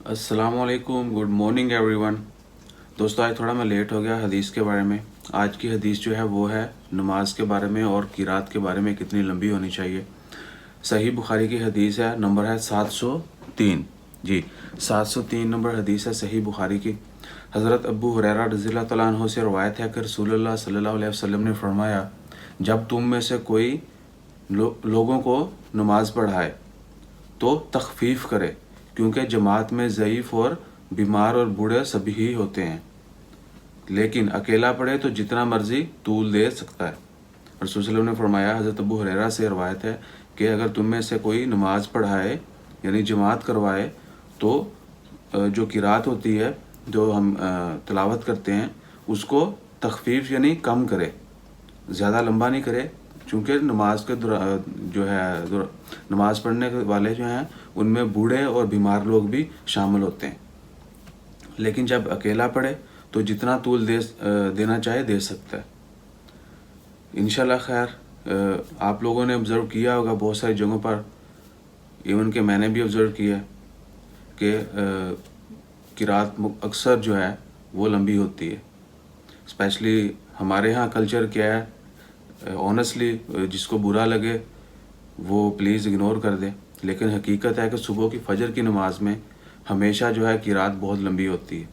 अस्सलाम वालेकुम, good morning everyone. दोस्तों आज थोड़ा मैं लेट हो गया हदीस के बारे में। आज की हदीस जो है वो है नमाज के बारे में और क़िरात के बारे में कितनी लंबी होनी चाहिए। सही बुखारी की हदीस है, नंबर है 703। जी 703 नंबर हदीस है सही बुखारी की। हज़रत अबू हुरैरा रज़ियल्लाहु तआला अन्हु से रवायत है कि रसूलुल्लाह सल्लल्लाहु अलैहि वसल्लम ने फरमाया, जब तुम में से कोई लोगों को नमाज पढ़ाए तो तखफीफ करे, क्योंकि जमात में ज़ईफ़ और बीमार और बूढ़े सभी ही होते हैं, लेकिन अकेला पढ़े तो जितना मर्ज़ी तूल दे सकता है। रसूल सल्लल्लाहु अलैहि वसल्लम ने फरमाया, हज़रत अबू हुरैरा से रवायत है कि अगर तुम में से कोई नमाज पढ़ाए यानी जमात करवाए तो जो किरात होती है, जो हम तिलावत करते हैं, उसको तखफीफ यानी कम करे, ज़्यादा लंबा नहीं करे, क्योंकि नमाज के जो है नमाज पढ़ने वाले जो हैं उनमें बूढ़े और बीमार लोग भी शामिल होते हैं। लेकिन जब अकेला पढ़े तो जितना तूल देना चाहे दे सकता है इंशाल्लाह। खैर आप लोगों ने ऑब्ज़र्व किया होगा बहुत सारी जगहों पर, इवन कि मैंने भी ऑब्ज़र्व किया कि किरात अक्सर जो है वो लंबी होती है। स्पेशली हमारे यहाँ कल्चर क्या है, ऑनेस्टली जिसको बुरा लगे वो प्लीज़ इग्नोर कर दे, लेकिन हकीकत है कि सुबह की फजर की नमाज में हमेशा जो है किरात बहुत लंबी होती है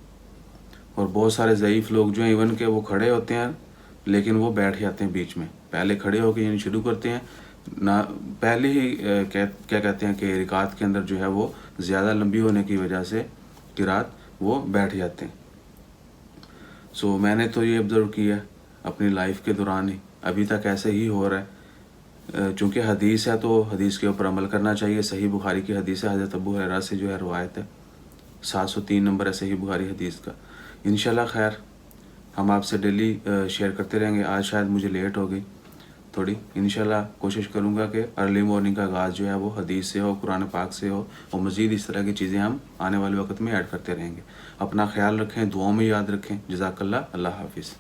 और बहुत सारे ज़ईफ़ लोग जो हैं इवन के वो खड़े होते हैं लेकिन वो बैठ जाते हैं बीच में। पहले खड़े होकर यानी शुरू करते हैं ना, पहले ही क्या कहते हैं कि रिकात के अंदर जो है वो ज़्यादा लंबी होने की वजह से किरात वो बैठ जाते हैं। सो मैंने तो ये ऑब्ज़र्व किया अपनी लाइफ के दौरान ही, अभी तक ऐसे ही हो रहा है। चूँकि हदीस है तो हदीस के ऊपर अमल करना चाहिए। सही बुखारी की हदीस है, हज़रत अबू हुरैरा से जो है रवायत है, 703 नंबर है सही बुखारी हदीस का। इंशाल्लाह खैर हम आपसे डेली शेयर करते रहेंगे। आज शायद मुझे लेट हो गई थोड़ी, इंशाल्लाह कोशिश करूँगा कि अर्ली मॉर्निंग का आगाज़ जो है वो हदीस से हो, कुरान पाक से हो, और मज़ीद इस तरह की चीज़ें हम आने वाले वक्त में ऐड करते रहेंगे। अपना ख्याल रखें, दुआओं में याद रखें। जज़ाकल्लाह, अल्लाह हाफिज़।